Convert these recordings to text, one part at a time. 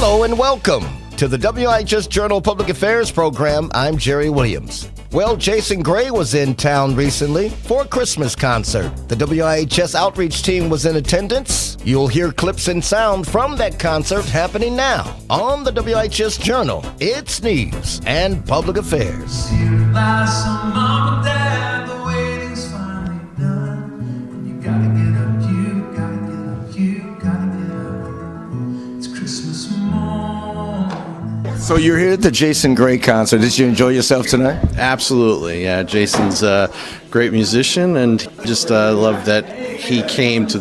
Hello and welcome to the WIHS Journal Public Affairs program. I'm Jerry Williams. Well, Jason Gray was in town recently for a Christmas concert. The WIHS outreach team was in attendance. You'll hear clips and sound from that concert happening now on the WIHS Journal. It's news and public affairs. So you're here at the Jason Gray concert. Did you enjoy yourself tonight? Absolutely, yeah. Jason's a great musician, and just love that he came to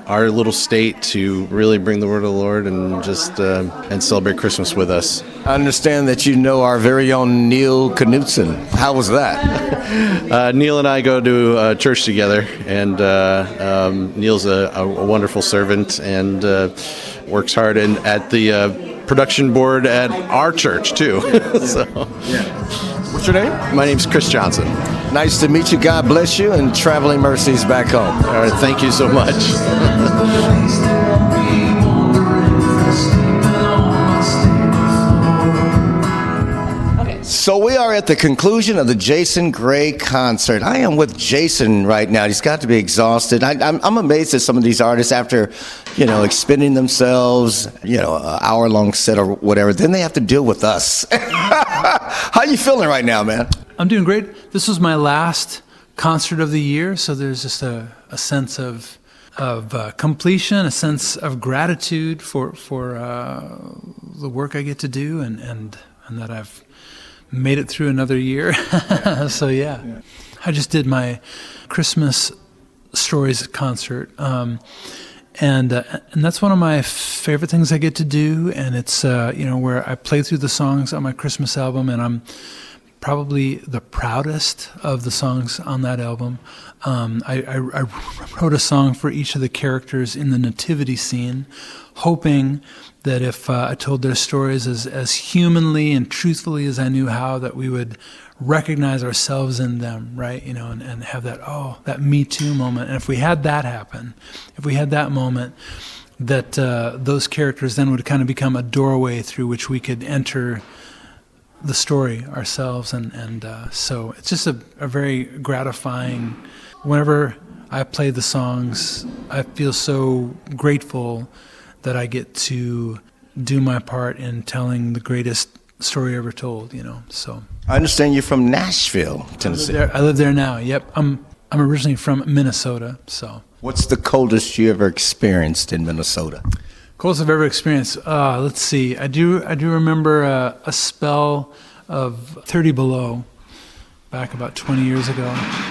our little state to really bring the word of the Lord and just and celebrate Christmas with us. I understand that you know our very own Neil Knutson. How was that? Neil and I go to church together, and Neil's a wonderful servant and works hard and at the production board at our church too. So, yeah. What's your name? My name's Chris Johnson. Nice to meet you. God bless you, and traveling mercies back home. All right, thank you so much. So we are at the conclusion of the Jason Gray concert. I am with Jason right now. He's got to be exhausted. I'm amazed at some of these artists after, expending themselves, an hour-long set or whatever. Then they have to deal with us. How you feeling right now, man? I'm doing great. This was my last concert of the year, so there's just a sense of completion, a sense of gratitude for the work I get to do, and that I've made it through another year. So yeah, I just did my Christmas Stories concert, and that's one of my favorite things I get to do. And it's where I play through the songs on my Christmas album, and I'm probably the proudest of the songs on that album. I wrote a song for each of the characters in the nativity scene, hoping that if I told their stories as humanly and truthfully as I knew how, that we would recognize ourselves in them, right? And have that Me Too moment. And if we had that happen, if we had that moment, that those characters then would kind of become a doorway through which we could enter the story ourselves. And so it's just a very gratifying. Whenever I play the songs, I feel so grateful that I get to do my part in telling the greatest story ever told, so. I understand you're from Nashville, Tennessee. I live there now, yep. I'm originally from Minnesota, so. What's the coldest you ever experienced in Minnesota? Coldest I've ever experienced? Let's see. I do remember a spell of 30 below back about 20 years ago.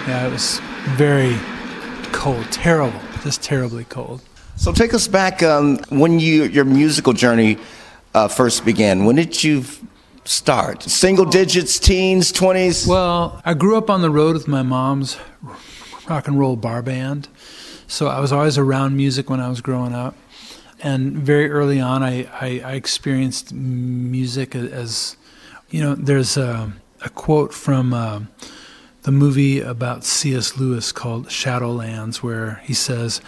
Yeah, it was very cold, terrible, just terribly cold. So take us back when your musical journey first began. When did you start? Single digits, teens, 20s? Well, I grew up on the road with my mom's rock and roll bar band. So I was always around music when I was growing up. And very early on, I experienced music as, there's a quote from the movie about C.S. Lewis called Shadowlands, where he says,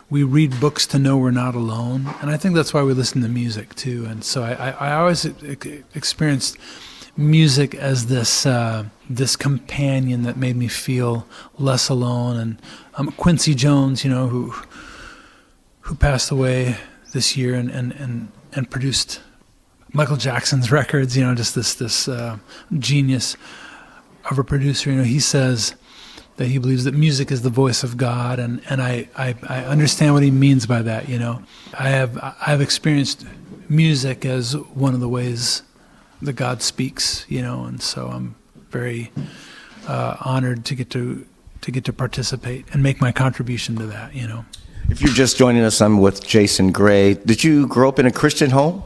"We read books to know we're not alone." And I think that's why we listen to music too. And so I always experienced music as this companion that made me feel less alone. And Quincy Jones, who passed away this year and produced Michael Jackson's records, just this genius of a producer. He says that he believes that music is the voice of God, and I understand what he means by that. I've experienced music as one of the ways that God speaks, and so I'm very honored to get to participate and make my contribution to that. If you're just joining us, I'm with Jason Gray. Did you grow up in a Christian home?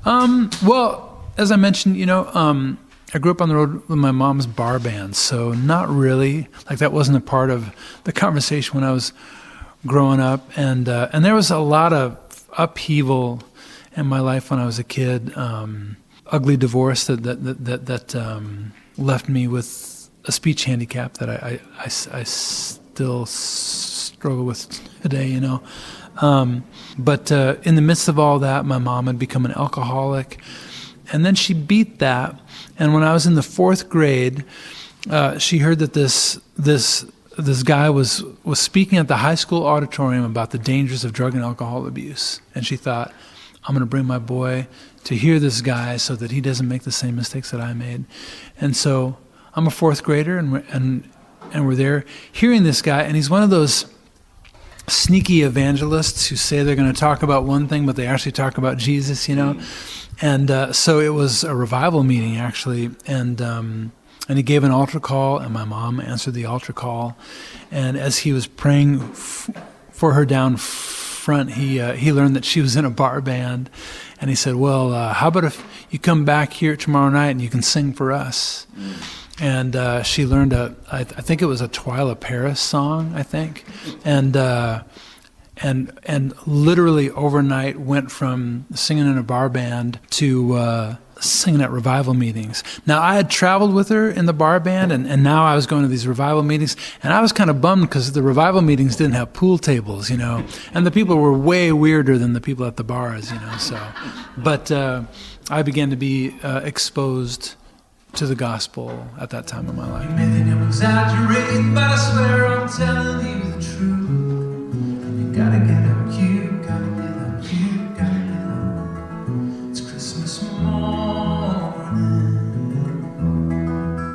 Well, as I mentioned, I grew up on the road with my mom's bar band, so not really. Like, that wasn't a part of the conversation when I was growing up. And there was a lot of upheaval in my life when I was a kid. Ugly divorce that left me with a speech handicap that I still struggle with today. But in the midst of all that, my mom had become an alcoholic. And then she beat that. And when I was in the 4th grade, she heard that this guy was speaking at the high school auditorium about the dangers of drug and alcohol abuse. And she thought, I'm going to bring my boy to hear this guy so that he doesn't make the same mistakes that I made. And so I'm a 4th grader, and we're there hearing this guy, and he's one of those sneaky evangelists who say they're going to talk about one thing, but they actually talk about Jesus, you know. And so it was a revival meeting, actually, and he gave an altar call, and my mom answered the altar call. And as he was praying for her down front, he learned that she was in a bar band, and he said, well, how about if you come back here tomorrow night and you can sing for us? And she learned I think it was a Twyla Paris song, I think, and literally overnight went from singing in a bar band to singing at revival meetings. Now, I had traveled with her in the bar band, and now I was going to these revival meetings, and I was kind of bummed because the revival meetings didn't have pool tables, you know, and the people were way weirder than the people at the bars, you know. So, but I began to be exposed to the gospel at that time of my life. You may think I'm exaggerating, but I swear I'm telling you the truth. You gotta get up, you gotta get up, you gotta get up. It's Christmas morning.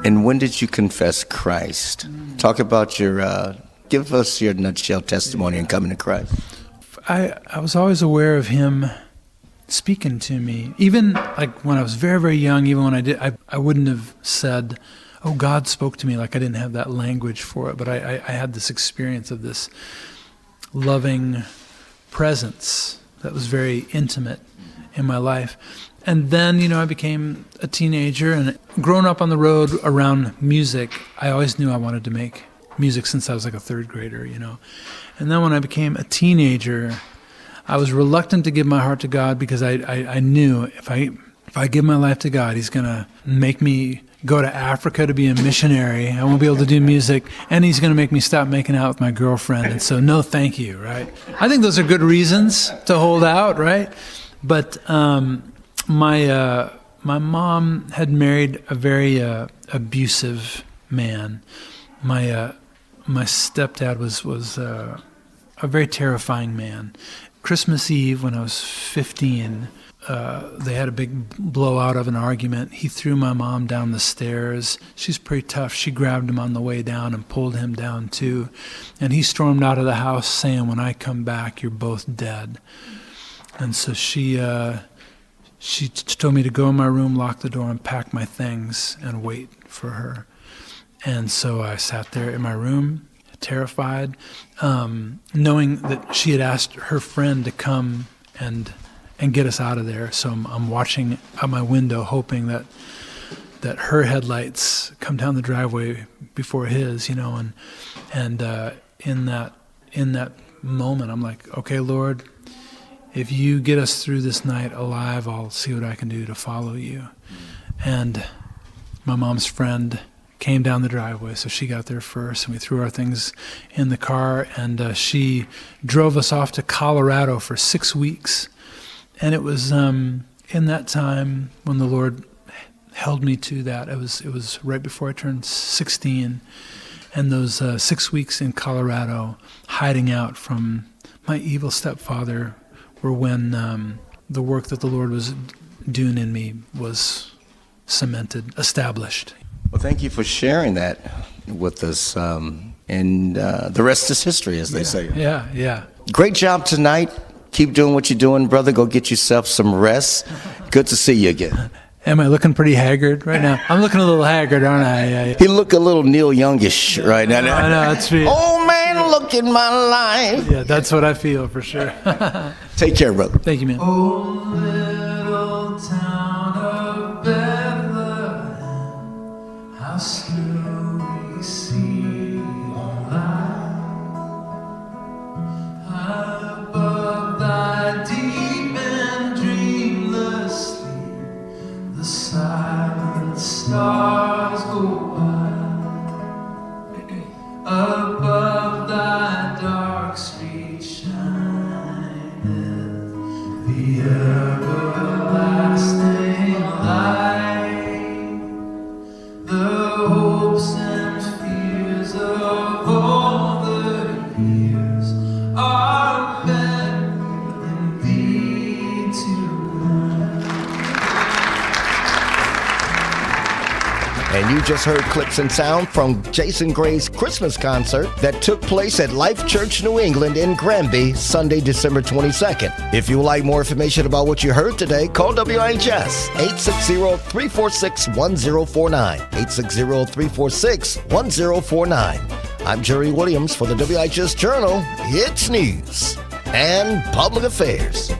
And when did you confess Christ? Talk about give us your nutshell testimony in coming to Christ. I was always aware of him speaking to me, even like when I was very, very young. Even when I wouldn't have said, "Oh, God spoke to me." Like I didn't have that language for it, but I had this experience of this loving presence that was very intimate in my life. And then, you know, I became a teenager, and growing up on the road around music, I always knew I wanted to make music since I was like a 3rd grader, you know. And then when I became a teenager, I was reluctant to give my heart to God because I knew if I give my life to God, He's going to make me go to Africa to be a missionary. I won't be able to do music, and He's going to make me stop making out with my girlfriend. And so, no, thank you, right? I think those are good reasons to hold out, right? But my mom had married a very abusive man. My stepdad was a very terrifying man. Christmas Eve, when I was 15, they had a big blowout of an argument. He threw my mom down the stairs. She's pretty tough. She grabbed him on the way down and pulled him down too. And he stormed out of the house saying, "When I come back, you're both dead." And so she told me to go in my room, lock the door, and pack my things and wait for her. And so I sat there in my room, terrified, knowing that she had asked her friend to come and get us out of there. So I'm watching out my window, hoping that her headlights come down the driveway before his, you know. And in that moment, I'm like, okay, Lord, if you get us through this night alive, I'll see what I can do to follow you. And my mom's friend came down the driveway, so she got there first, and we threw our things in the car, and she drove us off to Colorado for 6 weeks. And it was in that time when the Lord held me to that. It was right before I turned 16, and those 6 weeks in Colorado, hiding out from my evil stepfather, were when the work that the Lord was doing in me was cemented, established. Well, thank you for sharing that with us. And the rest is history, as they say. Yeah. Great job tonight. Keep doing what you're doing, brother. Go get yourself some rest. Good to see you again. Am I looking pretty haggard right now? I'm looking a little haggard, aren't I? He look a little Neil Youngish right now. I know, that's true. Oh, man, look in my life. Yeah, that's what I feel for sure. Take care, brother. Thank you, man. Oh, little town of Bethlehem, how still we see on high above thy deep and dreamless sleep. The silent stars go by above thy dark street shine. And you just heard clips and sound from Jason Gray's Christmas concert that took place at Life Church New England in Granby, Sunday, December 22nd. If you would like more information about what you heard today, call WIHS 860-346-1049. 860-346-1049. I'm Jerry Williams for the WIHS Journal. It's news and public affairs.